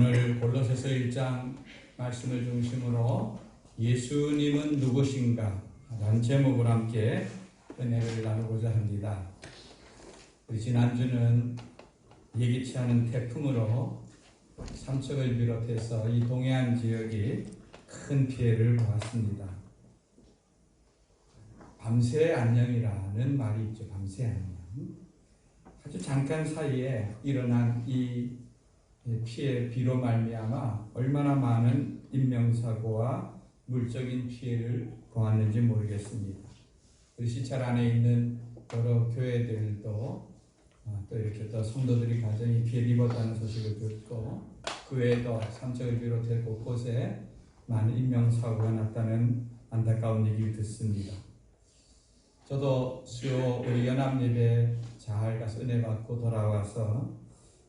오늘 골로새서 1장 말씀을 중심으로 예수님은 누구신가 라는 제목으로 함께 은혜를 나누고자 합니다. 우리 지난주는 예기치 않은 태풍으로 삼척을 비롯해서 이 동해안 지역이 큰 피해를 보았습니다. 밤새 안녕이라는 말이 있죠. 밤새 안녕. 아주 잠깐 사이에 일어난 이 피해 비로 말미암아 얼마나 많은 인명사고와 물적인 피해를 보았는지 모르겠습니다. 우리 시찰 안에 있는 여러 교회들도 또 이렇게 또 성도들이 가정이 피해를 입었다는 소식을 듣고 그 외에도 삼척을 비롯해 곳곳에 많은 인명사고가 났다는 안타까운 얘기를 듣습니다. 저도 수요 우리 연합예배 잘 가서 은혜 받고 돌아와서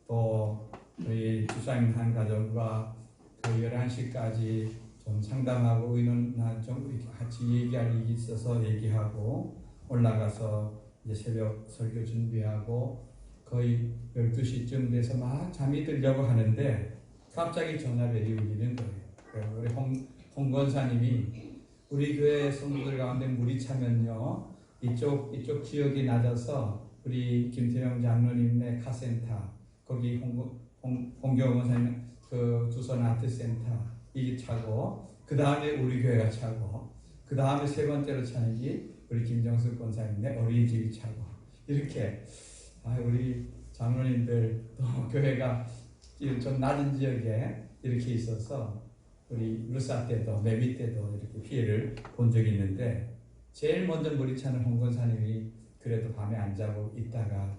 또 우리 주사님 한 가정과 그 11시까지 좀 상담하고 의논 좀 같이 얘기할 일이 있어서 얘기하고 올라가서 이제 새벽 설교 준비하고 거의 12시쯤 돼서 막 잠이 들려고 하는데 갑자기 전화벨이 울리는 거예요. 우리 홍 권사님이 우리 교회 성도들 가운데 물이 차면요 이쪽 지역이 낮아서 우리 김태영 장로님네 카센터 거기 홍경원 원사님 그 두선 아트센터 이게 차고 그 다음에 우리 교회가 차고 그 다음에 세 번째로 차는 게 우리 김정숙 권사님네 어린이집이 차고 이렇게 우리 장로님들 또 교회가 좀 낮은 지역에 이렇게 있어서 우리 루사 때도 매미 때도 이렇게 피해를 본 적이 있는데 제일 먼저 물이 차는 홍 권사님이 그래도 밤에 안 자고 있다가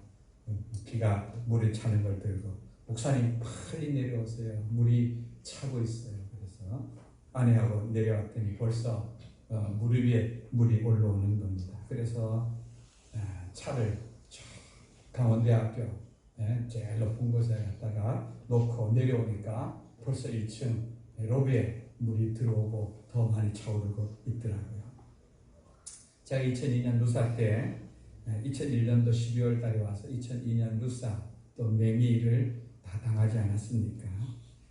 비가 물이 차는 걸 들고 목사님 빨리 내려오세요. 물이 차고 있어요. 그래서 아내하고 내려왔더니 벌써 무릎 위에 물이 올라오는 겁니다. 그래서 차를 강원대학교 제일 높은 곳에 갔다가 놓고 내려오니까 벌써 1층 로비에 물이 들어오고 더 많이 차오르고 있더라고요. 제가 2002년 루사 때 2001년도 12월 달에 와서 2002년 루사 또 매미를 다 당하지 않았습니까?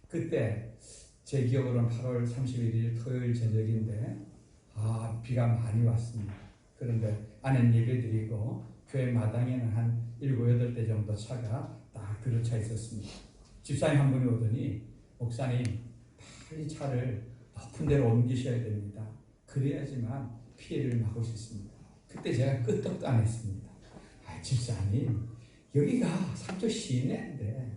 그때 제 기억으로는 8월 31일 토요일 저녁인데 비가 많이 왔습니다. 그런데 아내는 예배드리고 교회 마당에는 한 7, 8대 정도 차가 딱 들어차 있었습니다. 집사님 한 분이 오더니 목사님 빨리 차를 높은 데로 옮기셔야 됩니다. 그래야지만 피해를 막을 수 있습니다. 그때 제가 끄떡도 안 했습니다. 집사님 여기가 삼척 시내인데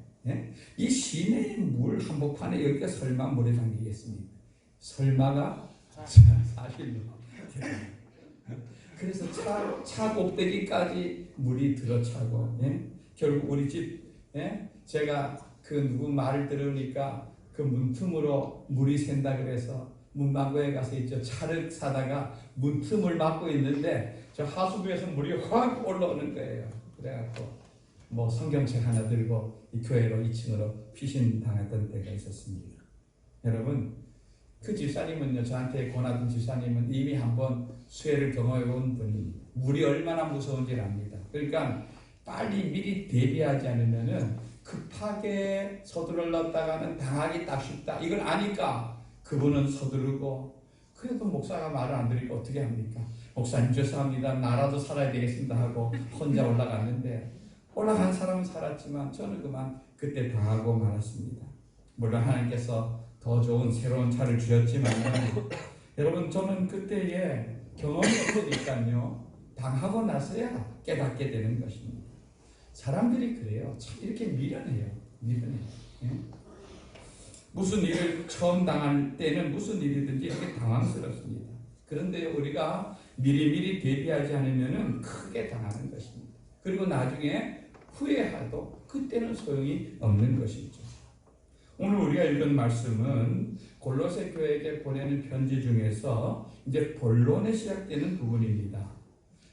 이 시내의 물 한복판에 여기가 설마 물에 잠기겠습니까? 설마가 사실로 그래서 차 꼭대기까지 물이 들어차고 결국 우리 집 제가 그 누구 말을 들으니까 그 문틈으로 물이 샌다 그래서 문방구에 가서 있죠. 차를 사다가 문틈을 막고 있는데 저 하수구에서 물이 확 올라오는 거예요. 그래갖고 뭐 성경책 하나 들고 이 교회로 2층으로 피신 당했던 때가 있었습니다. 여러분 그 집사님은요 저한테 권하던 집사님은 이미 한번 수해를 경험해 본 분입니다. 물이 얼마나 무서운지 압니다. 그러니까 빨리 미리 대비하지 않으면은 급하게 서두르려다가는 당하기 딱 쉽다. 이걸 아니까 그분은 서두르고 그래도 목사가 말을 안 들으니까 어떻게 합니까? 목사님 죄송합니다. 나라도 살아야 되겠습니다 하고 혼자 올라갔는데 올라간 사람은 살았지만 저는 그만 그때 당하고 말았습니다. 물론 하나님께서 더 좋은 새로운 차를 주셨지만 여러분 저는 그때에 경험이 없으니까요 당하고 나서야 깨닫게 되는 것입니다. 사람들이 그래요. 참 이렇게 미련해요. 무슨 일을 처음 당할 때는 무슨 일이든지 이렇게 당황스럽습니다. 그런데 우리가 미리미리 대비하지 않으면 크게 당하는 것입니다. 그리고 나중에 후회해도 그때는 소용이 없는 것이죠. 오늘 우리가 읽은 말씀은 골로새 교회에게 보내는 편지 중에서 이제 본론에 시작되는 부분입니다.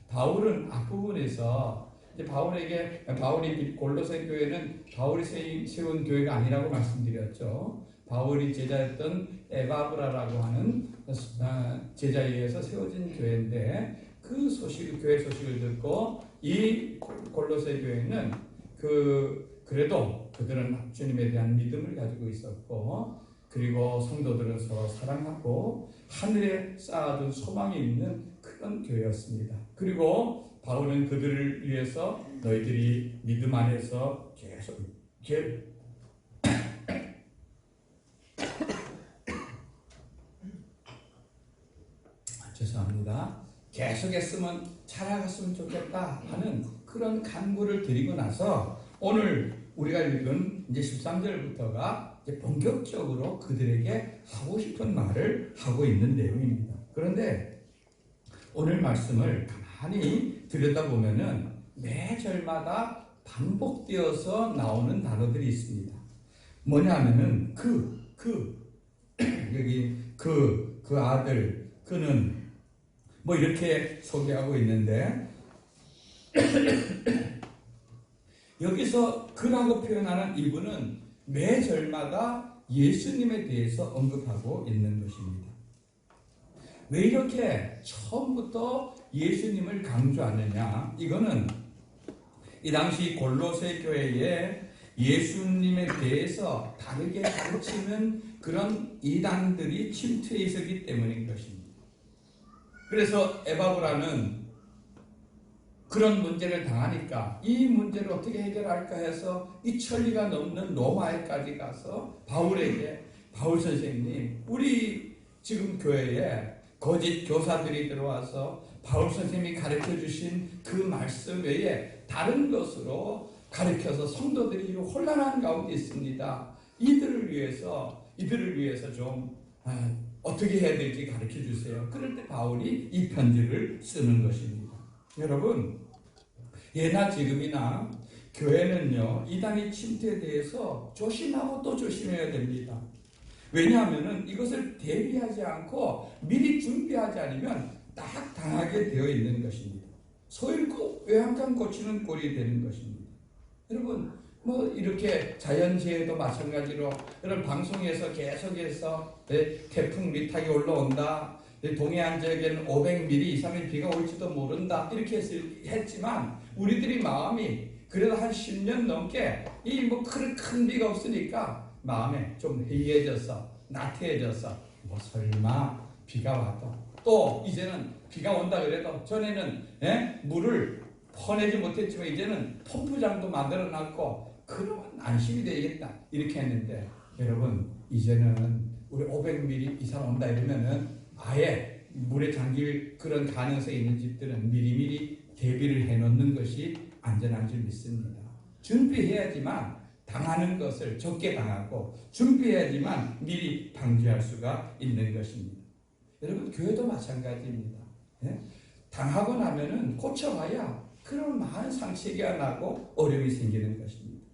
바울은 앞부분에서 이제 바울이 골로새 교회는 바울이 세운 교회가 아니라고 말씀드렸죠. 바울이 제자였던 에바브라라고 하는 제자에 의해서 세워진 교회인데 그 교회 소식을 듣고 이 골로새 교회는 그래도 그들은 주님에 대한 믿음을 가지고 있었고, 그리고 성도들은 서로 사랑하고 하늘에 쌓아둔 소망이 있는 그런 교회였습니다. 그리고 바울은 그들을 위해서 너희들이 믿음 안에서 계속 죄송합니다. 계속했으면 자라갔으면 좋겠다 하는 그런 간구를 드리고 나서 오늘 우리가 읽은 이제 13절부터가 이제 본격적으로 그들에게 하고 싶은 말을 하고 있는 내용입니다. 그런데 오늘 말씀을 가만히 들여다보면은 매 절마다 반복되어서 나오는 단어들이 있습니다. 뭐냐면은 여기 그 아들, 그는 뭐 이렇게 소개하고 있는데 여기서 그라고 표현하는 이분은 매 절마다 예수님에 대해서 언급하고 있는 것입니다. 왜 이렇게 처음부터 예수님을 강조하느냐? 이거는 이 당시 골로새 교회에 예수님에 대해서 다르게 가르치는 그런 이단들이 침투해 있었기 때문인 것입니다. 그래서 에바브라는 그런 문제를 당하니까 이 문제를 어떻게 해결할까 해서 이 천리가 넘는 로마에까지 가서 바울에게, 바울 선생님, 우리 지금 교회에 거짓 교사들이 들어와서 바울 선생님이 가르쳐 주신 그 말씀 외에 다른 것으로 가르쳐서 성도들이 혼란한 가운데 있습니다. 이들을 위해서 좀 어떻게 해야 될지 가르쳐 주세요. 그럴 때 바울이 이 편지를 쓰는 것입니다. 여러분, 예나 지금이나 교회는요, 이단의 침투에 대해서 조심하고 또 조심해야 됩니다. 왜냐하면 이것을 대비하지 않고 미리 준비하지 않으면 딱 당하게 되어 있는 것입니다. 소잃고 외양간 고치는 꼴이 되는 것입니다. 여러분, 뭐 이렇게 자연재해도 마찬가지로 이런 방송에서 계속해서 태풍 리탁이 올라온다, 동해안 지역에는 500mm 이상의 비가 올지도 모른다, 이렇게 했지만 우리들이 마음이 그래도 한 10년 넘게 이 뭐 큰 비가 없으니까 마음에 좀 해이해져서 나태해져서 뭐 설마 비가 와도, 또 이제는 비가 온다 그래도 전에는 물을 퍼내지 못했지만 이제는 펌프장도 만들어 놨고 그러면 안심이 되겠다 이렇게 했는데, 여러분 이제는 우리 500mm 이상 온다 이러면은 아예 물에 잠길 그런 가능성이 있는 집들은 미리미리 대비를 해놓는 것이 안전한 줄 믿습니다. 준비해야지만 당하는 것을 적게 당하고 준비해야지만 미리 방지할 수가 있는 것입니다. 여러분, 교회도 마찬가지입니다. 당하고 나면은 고쳐봐야 그런 많은 상처가 나고 어려움이 생기는 것입니다.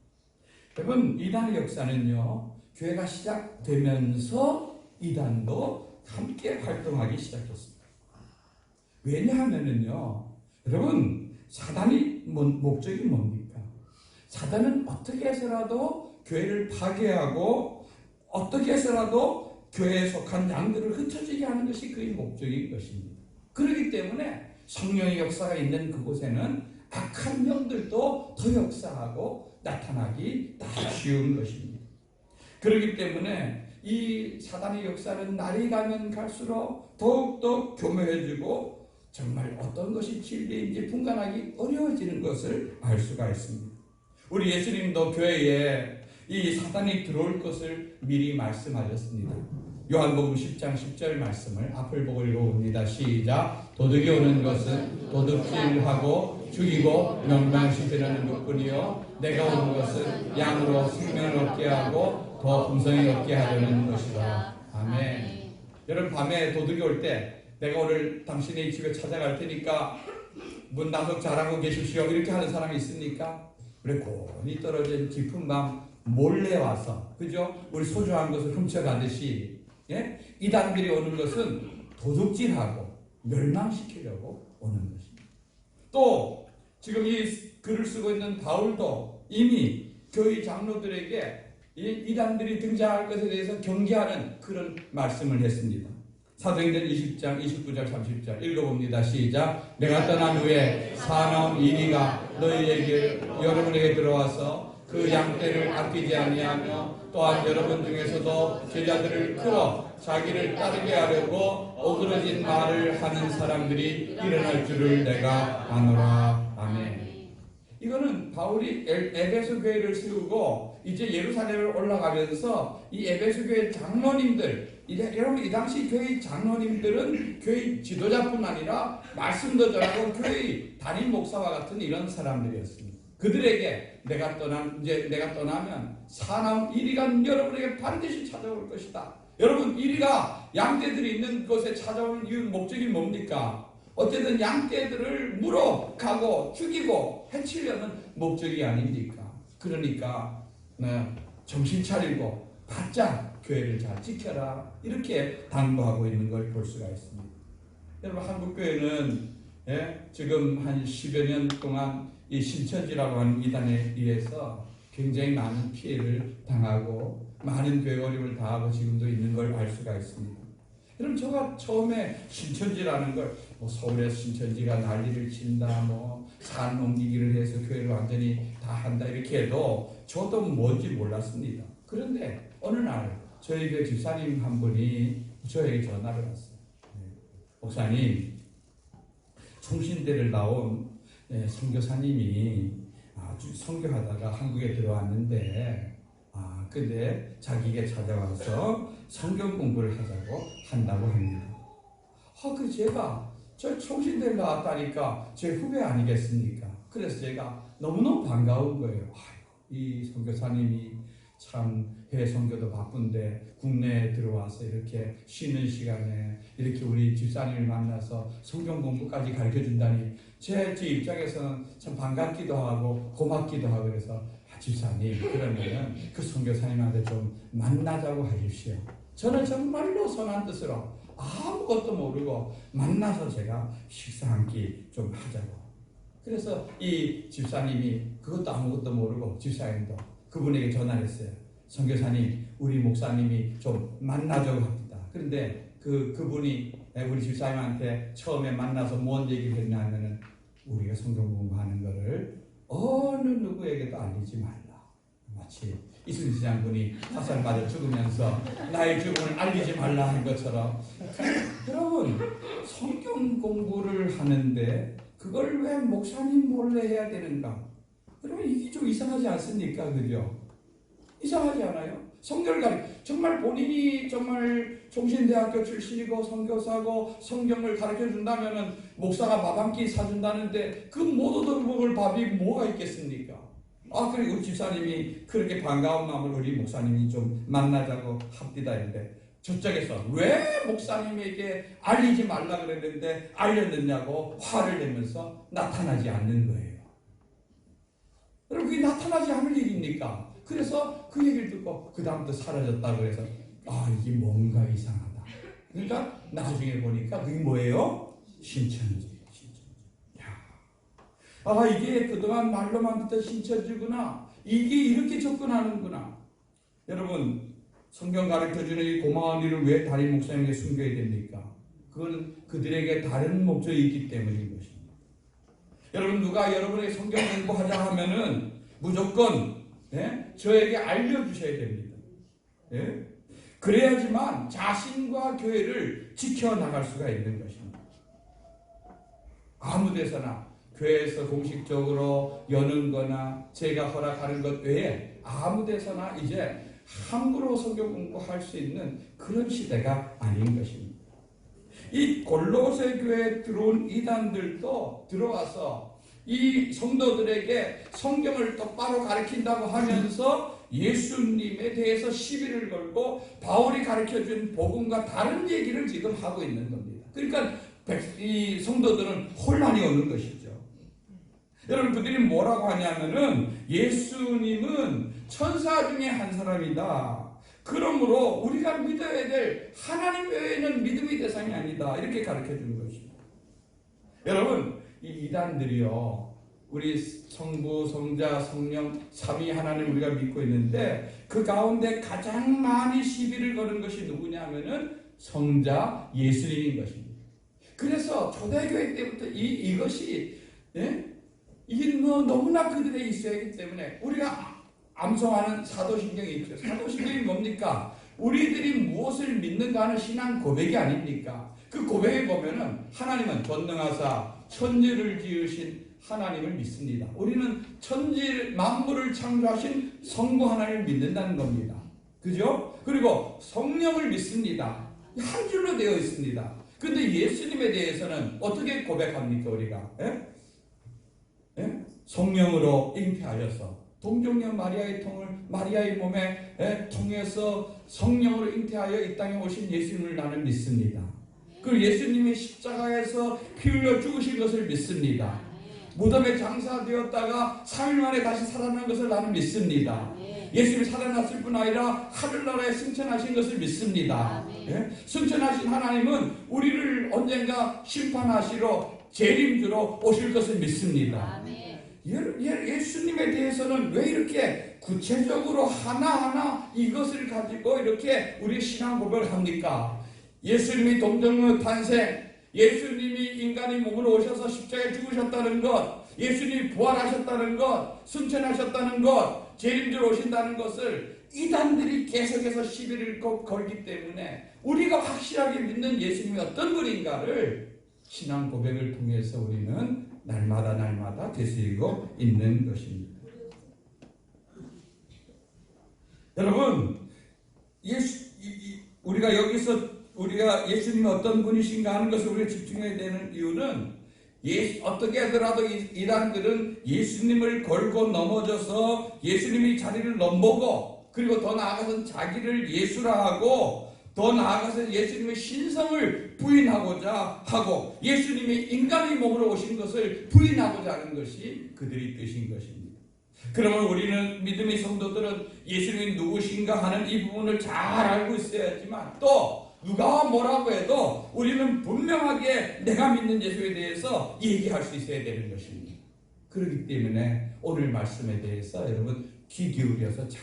여러분, 이단의 역사는요, 교회가 시작되면서 이단도 함께 활동하기 시작했습니다. 왜냐하면은요, 여러분, 사단이 목적이 뭡니까? 사단은 어떻게 해서라도 교회를 파괴하고 어떻게 해서라도 교회에 속한 양들을 흩어지게 하는 것이 그의 목적인 것입니다. 그렇기 때문에 성령의 역사가 있는 그곳에는 악한 영들도 더 역사하고 나타나기 다 쉬운 것입니다. 그렇기 때문에 이 사단의 역사는 날이 가면 갈수록 더욱더 교묘해지고 정말 어떤 것이 진리인지 분간하기 어려워지는 것을 알 수가 있습니다. 우리 예수님도 교회에 이 사단이 들어올 것을 미리 말씀하셨습니다. 요한복음 10장 10절 말씀을 앞을 보고 읽어봅니다. 시작. 도둑이 오는 것은 도둑질하고 죽이고 멸망시키려는 것뿐이요 내가 온 것은 양으로 생명을 얻게 하고 더 풍성히 얻게 하려는 것이다. 아멘. 여러분, 밤에 도둑이 올 때 내가 오늘 당신의 집에 찾아갈 테니까 문 단속 잘하고 계십시오 이렇게 하는 사람이 있습니까? 그래, 곤히 떨어진 깊은 밤 몰래 와서, 그죠? 우리 소중한 것을 훔쳐가듯이, 이단들이 오는 것은 도둑질하고 멸망시키려고 오는 것입니다. 또 지금 이 글을 쓰고 있는 바울도 이미 교회 장로들에게 이단들이 등장할 것에 대해서 경계하는 그런 말씀을 했습니다. 사도행전 20장 29절 30절 읽어봅니다. 시작. 내가 떠난 후에 사나운 이리가 너희에게 여러분에게 들어와서 그 양떼를 아끼지 아니하며 또한 여러분 중에서도 제자들을 끌어 자기를 따르게 하려고 어그러진 말을 하는 사람들이 일어날 줄을 내가 아노라. 아멘. 이거는 바울이 에베소 교회를 세우고 이제 예루살렘을 올라가면서 이 에베소 교회 장로님들, 여러분 이 당시 교회 장로님들은 교회 지도자뿐 아니라 말씀도 전하고 교회 담임 목사와 같은 이런 사람들이었습니다. 그들에게 내가 떠나면 사나운 이리가 여러분에게 반드시 찾아올 것이다. 여러분, 이리가 양떼들이 있는 곳에 찾아오는 이유 목적이 뭡니까? 어쨌든 양떼들을 물어가고 죽이고 해치려는 목적이 아닙니까? 그러니까 정신 차리고 바짝 교회를 잘 지켜라, 이렇게 당부하고 있는 걸 볼 수가 있습니다. 여러분, 한국교회는 지금 한 10여 년 동안 이 신천지라고 하는 이단에 의해서 굉장히 많은 피해를 당하고 많은 교회 어려움을 당하고 지금도 있는 걸 알 수가 있습니다. 여러분, 제가 처음에 신천지라는 걸 서울에서 신천지가 난리를 친다, 산 옮기기를 해서 교회를 완전히 다 한다 이렇게 해도 저도 뭔지 몰랐습니다. 그런데 어느 날 저희 교회 집사님 한 분이 저에게 전화를 왔어요. 목사님, 총신대를 나온 선교사님이 아주 선교하다가 한국에 들어왔는데 근데 자기에게 찾아와서 성경 공부를 하자고 한다고 합니다. 그 제가 저 총신대를 나왔다니까 제 후배 아니겠습니까? 그래서 제가 너무너무 반가운 거예요. 이 선교사님이 참 해외 선교도 바쁜데 국내에 들어와서 이렇게 쉬는 시간에 이렇게 우리 집사님을 만나서 성경 공부까지 가르쳐준다니 제 입장에서는 참 반갑기도 하고 고맙기도 하고, 그래서 집사님, 그러면은 그 선교사님한테 좀 만나자고 하십시오. 저는 정말로 선한 뜻으로 아무것도 모르고 만나서 제가 식사 한 끼 좀 하자고. 그래서 이 집사님이 그것도 아무것도 모르고 집사님도 그분에게 전화를 했어요. 선교사님, 우리 목사님이 좀 만나자고 합니다. 그런데 그분이 우리 집사님한테 처음에 만나서 뭔 얘기를 했냐면은 우리가 성경 공부하는 거를 어느 누구에게도 알리지 말라. 마치 이순신 장군이 화살 맞아 죽으면서 나의 죽음을 알리지 말라 한 것처럼, 여러분, 성경 공부를 하는데 그걸 왜 목사님 몰래 해야 되는가? 여러분, 이게 좀 이상하지 않습니까? 그죠? 이상하지 않아요? 성경을 정말 본인이 정말 종신대학교 출신이고 선교사고 성경을 가르쳐 준다면은 목사가 밥 한 끼 사준다는데 그 못 얻어먹을 밥이 뭐가 있겠습니까? 그리고 우리 집사님이 그렇게 반가운 마음을 우리 목사님이 좀 만나자고 합디다 했는데 저쪽에서 왜 목사님에게 알리지 말라 그랬는데 알렸느냐고 화를 내면서 나타나지 않는 거예요. 여러분, 그게 나타나지 않을 일입니까? 그래서 그 얘기를 듣고 그 다음부터 사라졌다고 해서 이게 뭔가 이상하다. 그러니까 나중에 보니까 그게 뭐예요? 신천지. 이게 그동안 말로만 듣던 신천지구나. 이게 이렇게 접근하는구나. 여러분, 성경 가르쳐주는 이 고마운 일을 왜 담임 목사님에게 숨겨야 됩니까? 그건 그들에게 다른 목적이 있기 때문인 것입니다. 여러분, 누가 여러분에게 성경 공부하자 하면은 무조건 저에게 알려주셔야 됩니다. 그래야지만 자신과 교회를 지켜나갈 수가 있는 것입니다. 아무 데서나 교회에서 공식적으로 여는 거나 제가 허락하는 것 외에 아무 데서나 이제 함부로 성경 공부할 수 있는 그런 시대가 아닌 것입니다. 이 골로새 교회에 들어온 이단들도 들어와서 이 성도들에게 성경을 똑바로 가르친다고 하면서 예수님에 대해서 시비를 걸고 바울이 가르쳐준 복음과 다른 얘기를 지금 하고 있는 겁니다. 그러니까 이 성도들은 혼란이 오는 것이죠. 여러분, 그들이 뭐라고 하냐면은 예수님은 천사 중에 한 사람이다. 그러므로 우리가 믿어야 될 하나님 외에는 믿음의 대상이 아니다. 이렇게 가르쳐주는 것입니다. 여러분, 이 이단들이요, 우리 성부, 성자, 성령, 삼위 하나님 우리가 믿고 있는데 그 가운데 가장 많이 시비를 거는 것이 누구냐면은 성자 예수님인 것입니다. 그래서 초대교회 때부터 이것이 이게 너무나 그들에 있어야 하기 때문에 우리가 암송하는 사도신경이 있죠. 사도신경이 뭡니까? 우리들이 무엇을 믿는가 하는 신앙 고백이 아닙니까? 그 고백에 보면은 하나님은 전능하사 천지를 지으신 하나님을 믿습니다. 우리는 천지 만물을 창조하신 성부 하나님을 믿는다는 겁니다. 그죠? 그리고 성령을 믿습니다. 한 줄로 되어 있습니다. 근데 예수님에 대해서는 어떻게 고백합니까, 우리가? 예? 예? 성령으로 잉태하여서 동정녀 마리아의 몸에 통해서 성령으로 잉태하여 이 땅에 오신 예수님을 나는 믿습니다. 그 예수님이 십자가에서 피 흘려 죽으신 것을 믿습니다. 무덤에 장사되었다가 3일 만에 다시 살아난 것을 나는 믿습니다. 예수님이 살아났을 뿐 아니라 하늘나라에 승천하신 것을 믿습니다. 예? 승천하신 하나님은 우리를 언젠가 심판하시러 재림주로 오실 것을 믿습니다. 예수님에 대해서는 왜 이렇게 구체적으로 하나하나 이것을 가지고 이렇게 우리의 신앙 고백을 합니까? 예수님이 동정녀 탄생, 예수님이 인간의 몸으로 오셔서 십자가에 죽으셨다는 것, 예수님이 부활하셨다는 것, 승천하셨다는 것, 재림주로 오신다는 것을 이단들이 계속해서 시비를 걸기 때문에 우리가 확실하게 믿는 예수님이 어떤 분인가를 신앙 고백을 통해서 우리는 날마다 되새기고 있는 것입니다. 여러분, 우리가 여기서 우리가 예수님이 어떤 분이신가 하는 것을 우리가 집중해야 되는 이유는 어떻게 하더라도 이단들은 예수님을 걸고 넘어져서 예수님이 자리를 넘보고 그리고 더 나아가서는 자기를 예수라 하고 더 나아가서 예수님의 신성을 부인하고자 하고 예수님이 인간의 몸으로 오신 것을 부인하고자 하는 것이 그들의 뜻인 것입니다. 그러면 우리는 믿음의 성도들은 예수님이 누구신가 하는 이 부분을 잘 알고 있어야지만 또 누가 뭐라고 해도 우리는 분명하게 내가 믿는 예수에 대해서 얘기할 수 있어야 되는 것입니다. 그렇기 때문에 오늘 말씀에 대해서 여러분 귀 기울여서 잘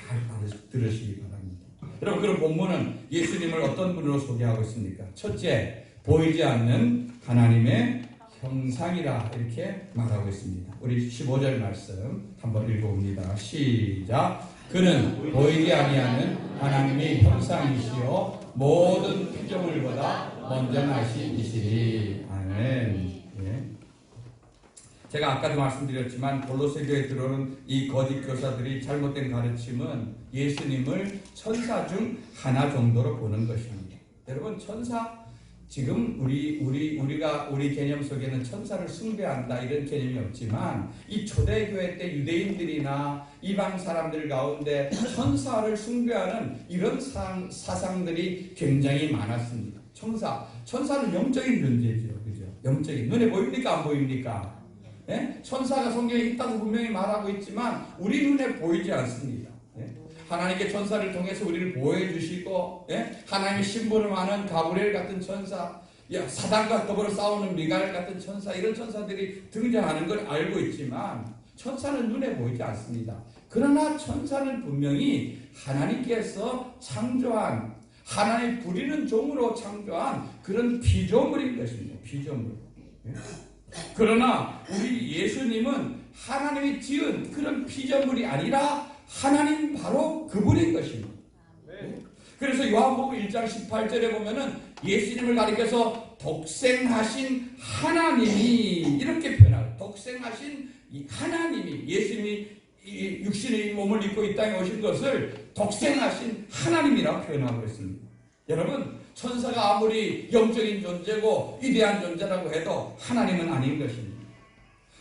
들으시기 바랍니다. 여러분, 그런 본문은 예수님을 어떤 분으로 소개하고 있습니까? 첫째, 보이지 않는 하나님의 형상이라 이렇게 말하고 있습니다. 우리 15절 말씀 한번 읽어봅니다. 시작. 그는 보이지 아니하는 하나님의 형상이시요 모든 피조물보다 먼저 나신 이시니. 아멘. 예. 제가 아까도 말씀드렸지만 골로새 교회에 들어오는 이 거짓 교사들이 잘못된 가르침은 예수님을 천사 중 하나 정도로 보는 것입니다. 여러분, 천사 지금 우리 개념 속에는 천사를 숭배한다 이런 개념이 없지만 이 초대교회 때 유대인들이나 이방 사람들 가운데 천사를 숭배하는 이런 사상들이 굉장히 많았습니다. 천사는 영적인 존재죠, 그죠? 영적인 눈에 보입니까, 안 보입니까? 예? 천사가 성경에 있다고 분명히 말하고 있지만 우리 눈에 보이지 않습니다. 예? 하나님께 천사를 통해서 우리를 보호해 주시고 하나님의 신분을 아는 가브리엘 같은 천사, 사단과 더불어 싸우는 미가엘 같은 천사, 이런 천사들이 등장하는 걸 알고 있지만 천사는 눈에 보이지 않습니다. 그러나 천사는 분명히 하나님께서 창조한, 하나님 부리는 종으로 창조한 그런 피조물인 것입니다. 피조물. 그러나 우리 예수님은 하나님이 지은 그런 피조물이 아니라 하나님 바로 그분인 것입니다. 그래서 요한복음 1장 18절에 보면은 예수님을 가리켜서 독생하신 하나님이 이렇게 표현하고, 독생하신 하나님이, 예수님이 육신의 몸을 입고 이 땅에 오신 것을 독생하신 하나님이라고 표현하고 있습니다. 여러분, 천사가 아무리 영적인 존재고 위대한 존재라고 해도 하나님은 아닌 것입니다.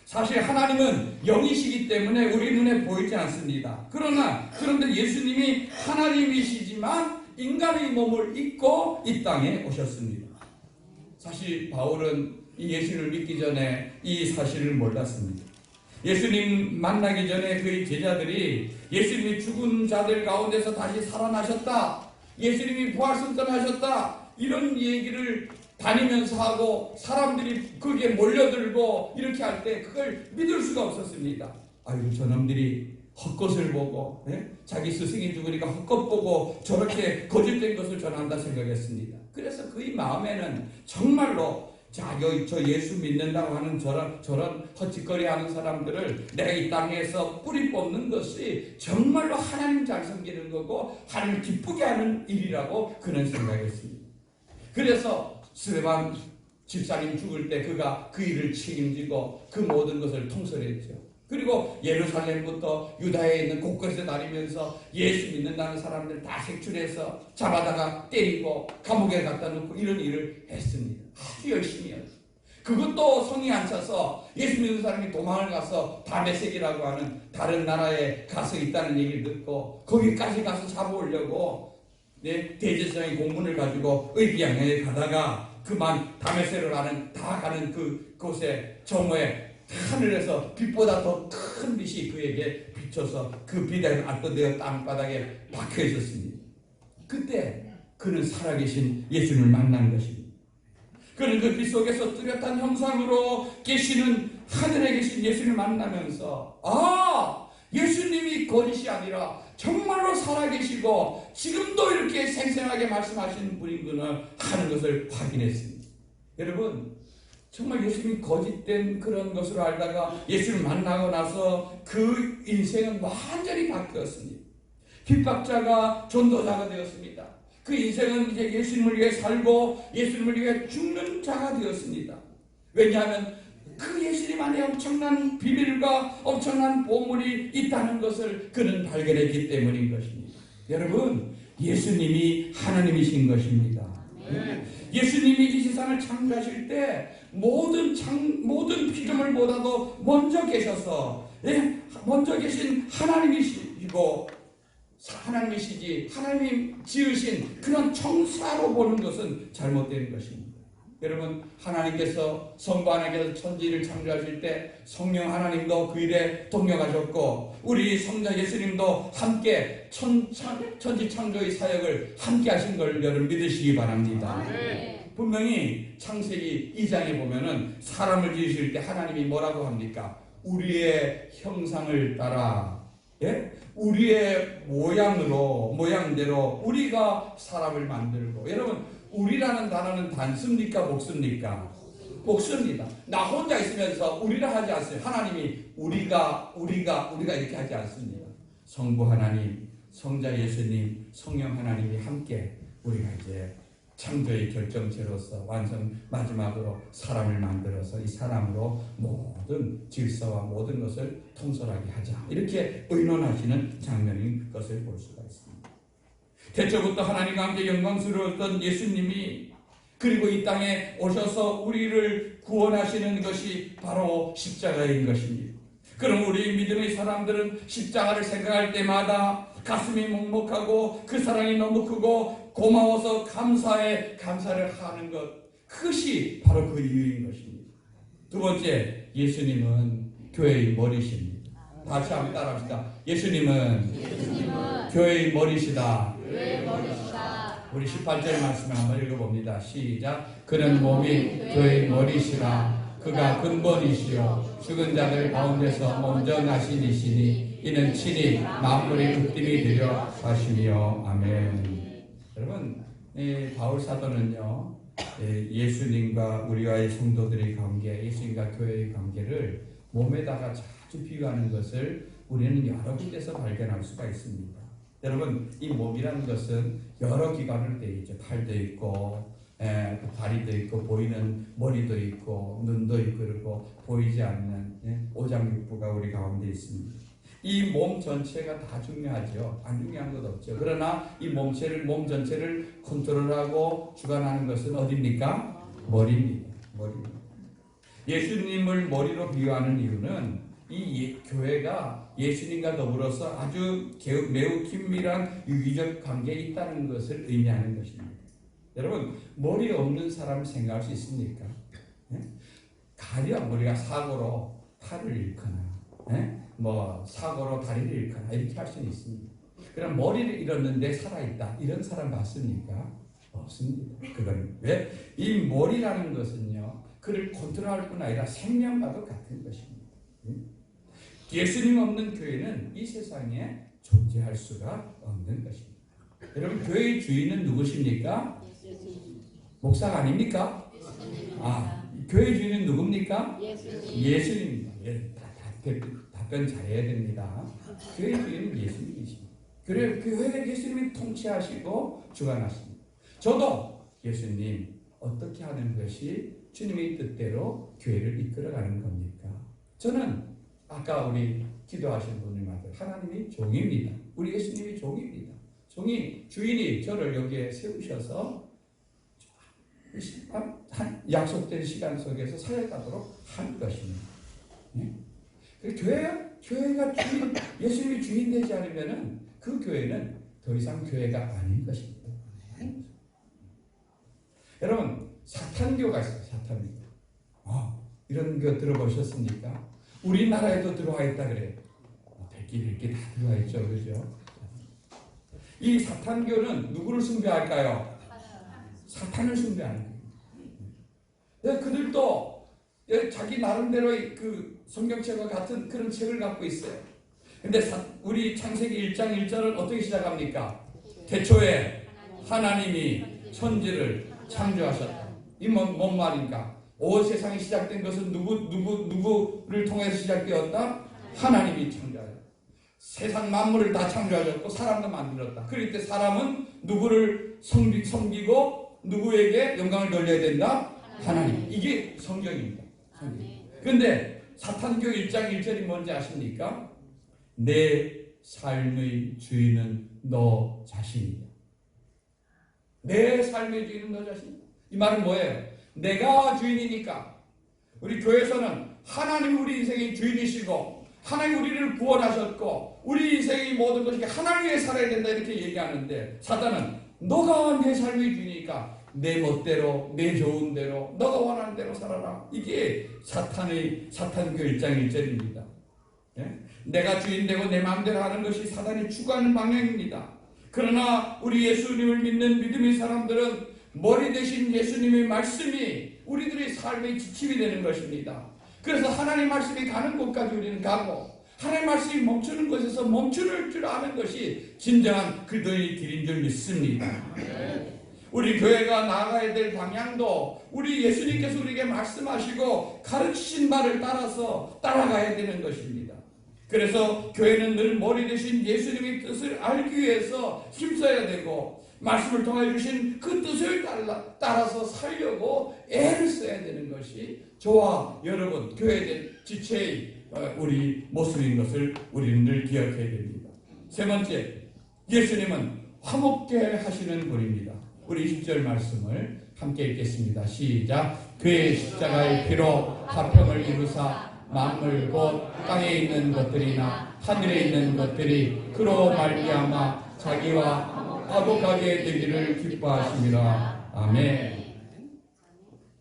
사실 하나님은 영이시기 때문에 우리 눈에 보이지 않습니다. 그런데 예수님이 하나님이시지만 인간의 몸을 입고 이 땅에 오셨습니다. 사실 바울은 이 예수님을 믿기 전에 이 사실을 몰랐습니다. 예수님 만나기 전에 그의 제자들이 예수님이 죽은 자들 가운데서 다시 살아나셨다, 예수님이 부활승천하셨다, 이런 얘기를 다니면서 하고 사람들이 거기에 몰려들고 이렇게 할 때 그걸 믿을 수가 없었습니다. 아이고, 저놈들이 헛것을 보고 자기 스승이 죽으니까 헛것 보고 저렇게 거짓된 것을 전한다 생각했습니다. 그래서 그의 마음에는 정말로 자, 저 예수 믿는다고 하는 저런 헛짓거리 하는 사람들을 내가 이 땅에서 뿌리 뽑는 것이 정말로 하나님 잘 섬기는 거고 하나님 기쁘게 하는 일이라고 그는 생각했습니다. 그래서 스데반 집사님 죽을 때 그가 그 일을 책임지고 그 모든 것을 통솔했죠. 그리고 예루살렘부터 유다에 있는 곳곳에 다니면서 예수 믿는다는 사람들 다 색출해서 잡아다가 때리고 감옥에 갖다 놓고 이런 일을 했습니다. 아주 열심히 했어요. 그것도 성이 안 차서 예수 믿는 사람이 도망을 가서 다메섹이라고 하는 다른 나라에 가서 있다는 얘기를 듣고 거기까지 가서 잡아오려고 대제사장의 공문을 가지고 의기양양에 가다가 그만 다메섹으로 가는 그곳에 정오에 하늘에서 빛보다 더 큰 빛이 그에게 비춰서 그 빛에 압도되어 땅바닥에 박혀 있었습니다. 그때 그는 살아계신 예수님을 만난 것입니다. 그는 그 빛 속에서 뚜렷한 형상으로 계시는 하늘에 계신 예수님을 만나면서 예수님이 거짓이 아니라 정말로 살아계시고 지금도 이렇게 생생하게 말씀하시는 분이구나 하는 것을 확인했습니다. 여러분, 정말 예수님이 거짓된 그런 것으로 알다가 예수님을 만나고 나서 그 인생은 완전히 바뀌었습니다. 핍박자가 전도자가 되었습니다. 그 인생은 이제 예수님을 위해 살고 예수님을 위해 죽는 자가 되었습니다. 왜냐하면 그 예수님 안에 엄청난 비밀과 엄청난 보물이 있다는 것을 그는 발견했기 때문인 것입니다. 여러분, 예수님이 하나님이신 것입니다. 예수님이 이 세상을 창조하실 때 모든 피조물보다도 먼저 계셔서 먼저 계신 하나님이시고 하나님이시지 하나님 지으신 그런 청사로 보는 것은 잘못된 것입니다. 여러분, 하나님께서 성부 하나님께서 천지를 창조하실 때 성령 하나님도 그 일에 동역하셨고 우리 성자 예수님도 함께 천지 창조의 사역을 함께 하신 걸 여러분 믿으시기 바랍니다. 분명히 창세기 2장에 보면은 사람을 지으실 때 하나님이 뭐라고 합니까? 우리의 형상을 따라 우리의 모양대로 우리가 사람을 만들고, 여러분 우리라는 단어는 단수입니까 복수입니까? 복수입니다. 나 혼자 있으면서 우리라 하지 않습니다. 하나님이 우리가 이렇게 하지 않습니다. 성부 하나님, 성자 예수님, 성령 하나님이 함께 우리가 이제 창조의 결정체로서 마지막으로 사람을 만들어서 이 사람으로 모든 질서와 모든 것을 통솔하게 하자, 이렇게 의논하시는 장면인 것을 볼 수가 있습니다. 태초부터 하나님과 함께 영광스러웠던 예수님이 그리고 이 땅에 오셔서 우리를 구원하시는 것이 바로 십자가인 것입니다. 그럼 우리 믿음의 사람들은 십자가를 생각할 때마다 가슴이 먹먹하고 그 사랑이 너무 크고 고마워서 감사를 하는 것, 그것이 바로 그 이유인 것입니다. 두 번째, 예수님은 교회의 머리십니다. 다시 한번 따라합시다. 예수님은 교회의 머리시다. 우리 18절 말씀을 한번 읽어봅니다. 시작. 그는 몸이 교회의 머리시라. 그가 근본이시요 죽은 자들 가운데서 먼저 나신 이시니 이는 친히 만물의 으뜸이 되려 하시며. 아멘. 여러분, 바울 사도는요, 예수님과 우리와의 성도들의 관계, 예수님과 교회의 관계를 몸에다가 자주 비유하는 것을 우리는 여러 군데서 발견할 수가 있습니다. 여러분, 이 몸이라는 것은 여러 기관으로 되어 있죠. 팔도 있고 다리도 있고 보이는 머리도 있고 눈도 있고 그리고 보이지 않는 오장육부가 우리 가운데 있습니다. 이 몸 전체가 다 중요하죠. 안 중요한 것 없죠. 그러나 이 몸 전체를 컨트롤하고 주관하는 것은 어디입니까? 머리입니다. 예수님을 머리로 비유하는 이유는 이 교회가 예수님과 더불어서 아주 매우 긴밀한 유기적 관계에 있다는 것을 의미하는 것입니다. 여러분, 머리 없는 사람을 생각할 수 있습니까? 가령 우리가 사고로 팔을 잃거나 사고로 다리를 잃거나 이렇게 할 수는 있습니다. 그럼 머리를 잃었는데 살아있다, 이런 사람 봤습니까? 없습니다. 그건 왜? 이 머리라는 것은요, 그를 컨트롤할 뿐 아니라 생명과도 같은 것입니다. 예수님 없는 교회는 이 세상에 존재할 수가 없는 것입니다. 여러분, 교회의 주인은 누구십니까? 목사가 아닙니까? 교회 주인은 누굽니까? 예수님. 예수님입니다. 답변 잘해야 됩니다. 교회 주인은 예수님이십니다. 그래 교회는 예수님이 통치하시고 주관하십니다. 저도 예수님 어떻게 하는 것이 주님의 뜻대로 교회를 이끌어가는 겁니까? 저는 아까 우리 기도하신 분님 앞에 하나님이 종입니다. 우리 예수님이 종입니다. 종이 주인이 저를 여기에 세우셔서 한 약속된 시간 속에서 사역하도록 한 것입니다. 네? 교회가 주인, 예수님이 주인 되지 않으면은 그 교회는 더 이상 교회가 아닌 것입니다. 여러분, 사탄교가 있어요. 사탄교. 이런 거 들어보셨습니까? 우리나라에도 들어와 있다 그래요. 백기 다 들어와 있죠, 그죠? 이 사탄교는 누구를 숭배할까요? 사탄을 숭배하는 거예요. 그들도 자기 나름대로의 그 성경책과 같은 그런 책을 갖고 있어요. 근데 우리 창세기 1장 1절은 어떻게 시작합니까? 태초에 하나님이 천지를 창조하셨다. 이 뭔 말인가? 온 세상이 시작된 것은 누구를 통해서 시작되었다? 하나님이 창조하셨다. 세상 만물을 다 창조하셨고 사람도 만들었다. 그럴 때 사람은 누구를 섬기고 누구에게 영광을 돌려야 된다? 하나님. 이게 성경입니다. 그런데 사탄교 1장 1절이 뭔지 아십니까? 내 삶의 주인은 너 자신이다. 내 삶의 주인은 너 자신이다. 이 말은 뭐예요? 내가 주인이니까. 우리 교회에서는 하나님 우리 인생의 주인이시고 하나님 우리를 구원하셨고 우리 인생의 모든 것이 하나님 위해 살아야 된다 이렇게 얘기하는데 사단은 너가 내 삶의 주인이니까 내 멋대로 내 좋은 대로 너가 원하는 대로 살아라. 이게 사탄교 1장 1절입니다. 예? 내가 주인 되고 내 마음대로 하는 것이 사단이 추구하는 방향입니다. 그러나 우리 예수님을 믿는 믿음의 사람들은 머리 대신 예수님의 말씀이 우리들의 삶의 지침이 되는 것입니다. 그래서 하나님 말씀이 가는 곳까지 우리는 가고 하나님 말씀이 멈추는 곳에서 멈추는 줄 아는 것이 진정한 그들의 길인 줄 믿습니다. 우리 교회가 나아가야 될 방향도 우리 예수님께서 우리에게 말씀하시고 가르치신 바를 따라서 따라가야 되는 것입니다. 그래서 교회는 늘 머리 대신 예수님의 뜻을 알기 위해서 힘써야 되고 말씀을 통해 주신 그 뜻을 따라서 살려고 애를 써야 되는 것이 저와 여러분 교회의 지체의 우리 모습인 것을 우리는 늘 기억해야 됩니다. 세 번째, 예수님은 화목케 하시는 분입니다. 우리 20절 말씀을 함께 읽겠습니다. 시작. 그의 십자가의 피로 화평을 이루사 만물 곧 땅에 있는 것들이나 하늘에 있는 것들이 그로 말미암아 자기와 화목하게 되기를 기뻐하심이라. 아멘.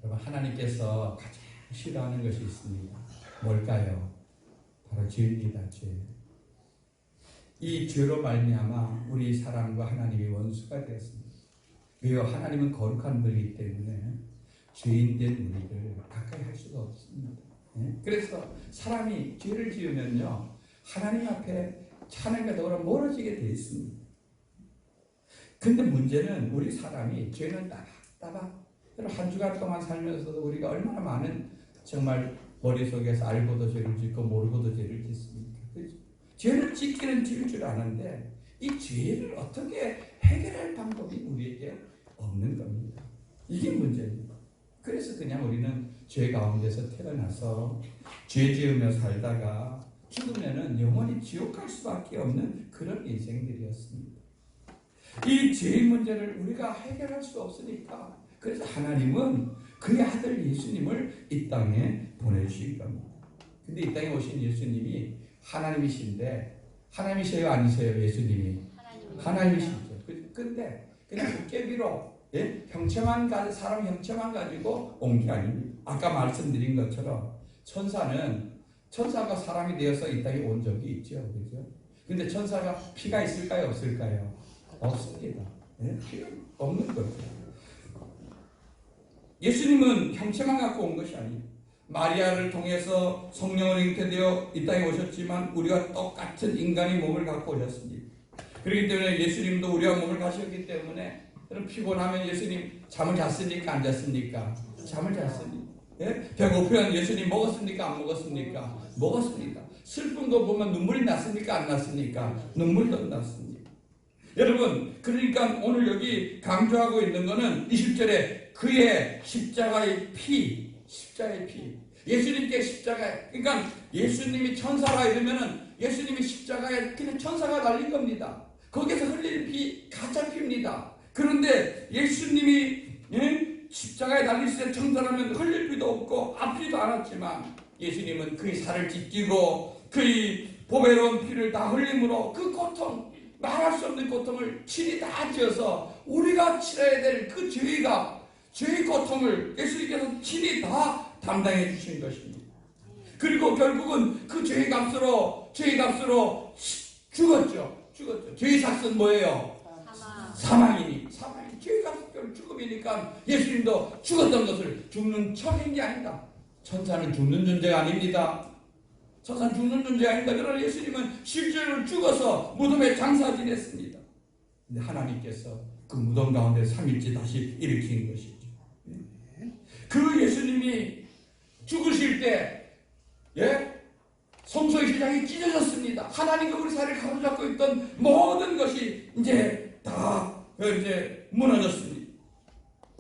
여러분, 하나님께서 가장 싫어하는 것이 있습니다. 뭘까요? 바로 죄입니다. 죄. 이 죄로 말미암아 우리 사람과 하나님이 원수가 되었습니다. 왜요? 하나님은 거룩한 분이기 때문에 죄인된 우리를 가까이 할 수가 없습니다. 그래서 사람이 죄를 지으면요 하나님 앞에 하나님과 더불어 멀어지게 되어 있습니다. 근데 문제는 우리 사람이 죄는 따박따박 한 주간 동안 살면서도 우리가 얼마나 많은 정말 머릿속에서 알고도 죄를 짓고 모르고도 죄를 짓습니까? 그렇죠? 죄를 짓기는 지을 줄 아는데 이 죄를 어떻게 해결할 방법이 우리에게 없는 겁니다. 이게 문제입니다. 그래서 그냥 우리는 죄 가운데서 태어나서 죄 지으며 살다가 죽으면은 영원히 지옥 갈 수밖에 없는 그런 인생들이었습니다. 이 죄의 문제를 우리가 해결할 수 없으니까 그래서 하나님은 그의 아들 예수님을 이 땅에 보내주신 겁니다. 근데 이 땅에 오신 예수님이 하나님이신데 하나님이세요 아니세요? 예수님이 하나님이시죠. 근데 그냥 도깨비로 사람 형체만 가지고 온 게 아닙니다. 아까 말씀드린 것처럼 천사가 사람이 되어서 이 땅에 온 적이 있죠. 그죠? 근데 천사가 피가 있을까요? 없을까요? 없습니다. 피가 없는 거죠. 예수님은 형체만 갖고 온 것이 아니에요. 마리아를 통해서 성령으로 잉태되어 이 땅에 오셨지만 우리가 똑같은 인간의 몸을 갖고 오셨습니다. 그렇기 때문에 예수님도 우리와 몸을 가셨기 때문에 피곤하면 예수님 잠을 잤습니까? 안 잤습니까? 잠을 잤습니다. 예? 배고프면 예수님 먹었습니까? 안 먹었습니까? 먹었습니다. 슬픈 거 보면 눈물이 났습니까? 안 났습니까? 눈물도 났습니다. 여러분, 그러니까 오늘 여기 강조하고 있는 거는 20절에 그의 십자가의 피, 십자가의 피. 예수님께 십자가에, 그러니까 예수님이 천사가 이러면은 예수님이 십자가에 그냥 천사가 달린 겁니다. 거기서 흘릴 피 가짜 피입니다. 그런데 예수님이 십자가에 달리실 때 천사라면 흘릴 피도 없고 아프지도 않았지만 예수님은 그의 살을 찢기고 그의 보배로운 피를 다 흘림으로 그 고통, 말할 수 없는 고통을 친히 다 지어서 우리가 치러야 될 그 죄의 고통을 예수님께서 친히 다 담당해 주신 것입니다. 그리고 결국은 그 죄의 값으로 죽었죠. 죄의 삭은 뭐예요? 사망이니. 죄의 값은 죽음이니까 예수님도 죽었던 것을 죽는 척인 게 아니다. 천사는 죽는 존재가 아닙니다. 천사는 죽는 존재가 아닙니다. 그러나 예수님은 실제로 죽어서 무덤에 장사 지냈습니다. 근데 하나님께서 그 무덤 가운데 3일째 다시 일으킨 것이죠. 그 예수님이 죽으실 때, 성소의 시장이 찢어졌습니다. 하나님과 우리 사이를 가로잡고 있던 모든 것이 이제 다 무너졌습니다.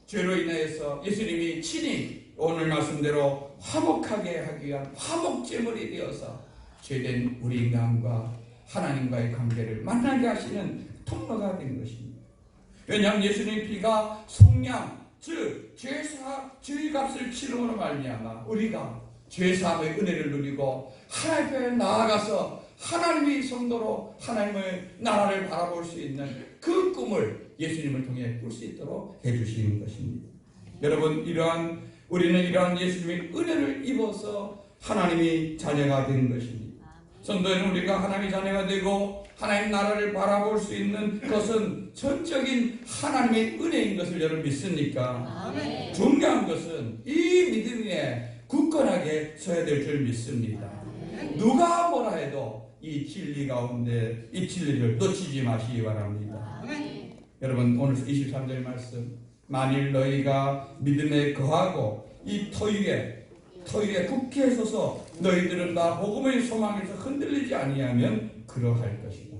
죄로 인해서 예수님이 친히 오늘 말씀대로 화목하게 하기 위한 화목제물이 되어서 죄된 우리 인간과 하나님과의 관계를 만나게 하시는 통로가 된 것입니다. 왜냐하면 예수님의 피가 속량, 즉 죄의 값을 치름으로 말미암아 우리가 죄사함의 은혜를 누리고 하나님 앞에 나아가서 하나님의 성도로 하나님의 나라를 바라볼 수 있는 그 꿈을 예수님을 통해 꿀 수 있도록 해주시는 것입니다. 여러분, 우리는 이러한 예수님의 은혜를 입어서 하나님의 자녀가 된 것입니다. 성도는 우리가 하나님의 자녀가 되고 하나님 나라를 바라볼 수 있는 것은 전적인 하나님의 은혜인 것을 여러분 믿습니까? 아멘. 중요한 것은 이 믿음에 굳건하게 서야 될 줄 믿습니다. 누가 뭐라 해도 이 진리 가운데 이 진리를 놓치지 마시기 바랍니다. 아멘. 여러분, 오늘 23절 말씀, 만일 너희가 믿음에 거하고 이 터위에 굳게 서서 너희들은 다 복음의 소망에서 흔들리지 아니하면 그러할 것이다.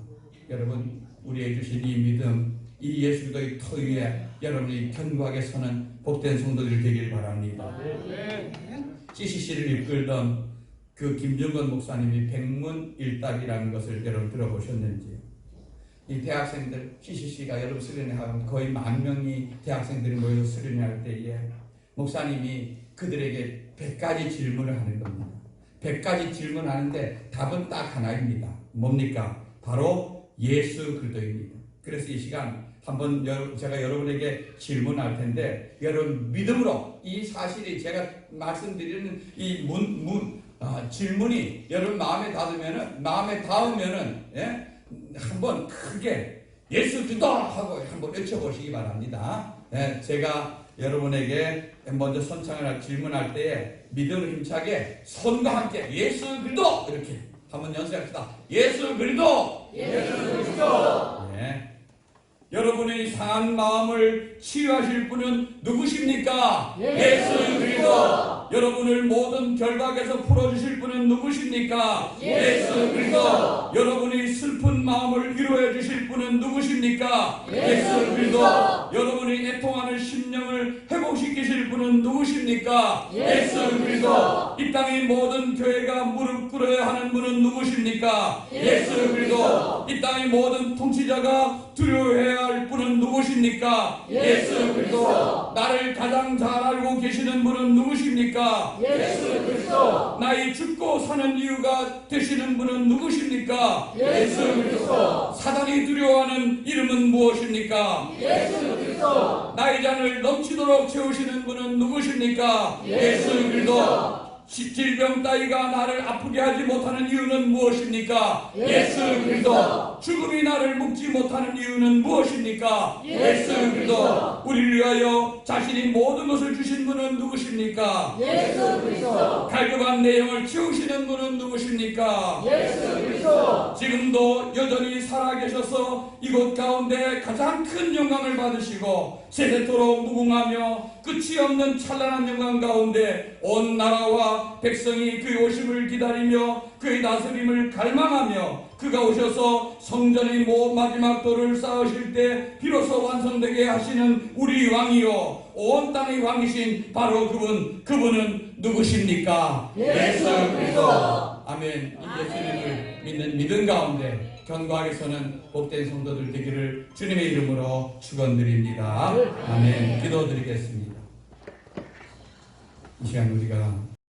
여러분, 우리에게 주신 이 믿음, 이 예수 그리스도의 터위에 여러분이 견고하게 서는 복된 성도들이 되길 바랍니다. CCC를 이끌던 그 김정건 목사님이 백문일답이라는 것을 여러분 들어보셨는지요? 이 대학생들, CCC가 여러분 수련회하면 거의 10,000명이 대학생들이 모여서 수련회할 때에 목사님이 그들에게 100가지 질문을 하는 겁니다. 100가지 질문하는데 답은 딱 하나입니다. 뭡니까? 바로 예수 그리스도입니다. 그래서 이 시간 한번 제가 여러분에게 질문할 텐데 여러분 믿음으로 이 사실이 제가 말씀드리는 이 질문이 여러분 마음에 닿으면은 한번 크게 예수 그리스도 하고 한번 외쳐보시기 바랍니다. 제가 여러분에게 먼저 선창을 질문할 때에 믿음을 힘차게 손과 함께 예수 그리스도 이렇게 한번 연습합시다. 예수 그리스도. 예수 그리스도. 여러분의 상한 마음을 치유하실 분은 누구십니까? 예수 그리스도. 여러분을 모든 결박에서 풀어주실 분은 누구십니까? 예수 그리스도. 여러분이 슬픈 마음을 위로해 주실 분은 누구십니까? 예수 그리스도. 여러분이 애통하는 심령을 회복시키실 분은 누구십니까? 예수 그리스도. 이 땅의 모든 교회가 무릎 꿇어야 하는 분은 누구십니까? 예수 그리스도. 이 땅의 모든 통치자가 두려워해야 할 분은 누구십니까? 예수 그리스도. 나를 가장 잘 알고 계시는 분은 누구십니까? 예수 그리스도. 나의 죽고 사는 이유가 되시는 분은 누구십니까? 예수 그리스도. 사단이 두려워하는 이름은 무엇입니까? 예수 그리스도. 나의 잔을 넘치도록 채우시는 분은 누구십니까? 예수 그리스도. 질병 따위가 나를 아프게 하지 못하는 이유는 무엇입니까? 예수 그리스도. 죽음이 나를 묶지 못하는 이유는 무엇입니까? 예수 그리스도. 우리를 위하여 자신이 모든 것을 주신 분은 누구십니까? 예수 그리스도. 갈급한 내 영을 채우시는 분은 누구십니까? 예수 그리스도. 지금도 여전히 살아계셔서 이곳 가운데 가장 큰 영광을 받으시고 세세토록 무궁하며 끝이 없는 찬란한 영광 가운데 온 나라와 백성이 그의 오심을 기다리며 그의 다스림을 갈망하며 그가 오셔서 성전의 마지막 돌을 쌓으실 때 비로소 완성되게 하시는 우리 왕이요 온 땅의 왕이신 바로 그분은 누구십니까? 예수 그리스도. 아멘. 이 예수님을 믿는 믿음 가운데 견고하게서는 복된 성도들 되기를 주님의 이름으로 축원드립니다. 아멘. 기도드리겠습니다. 이 시간 우리가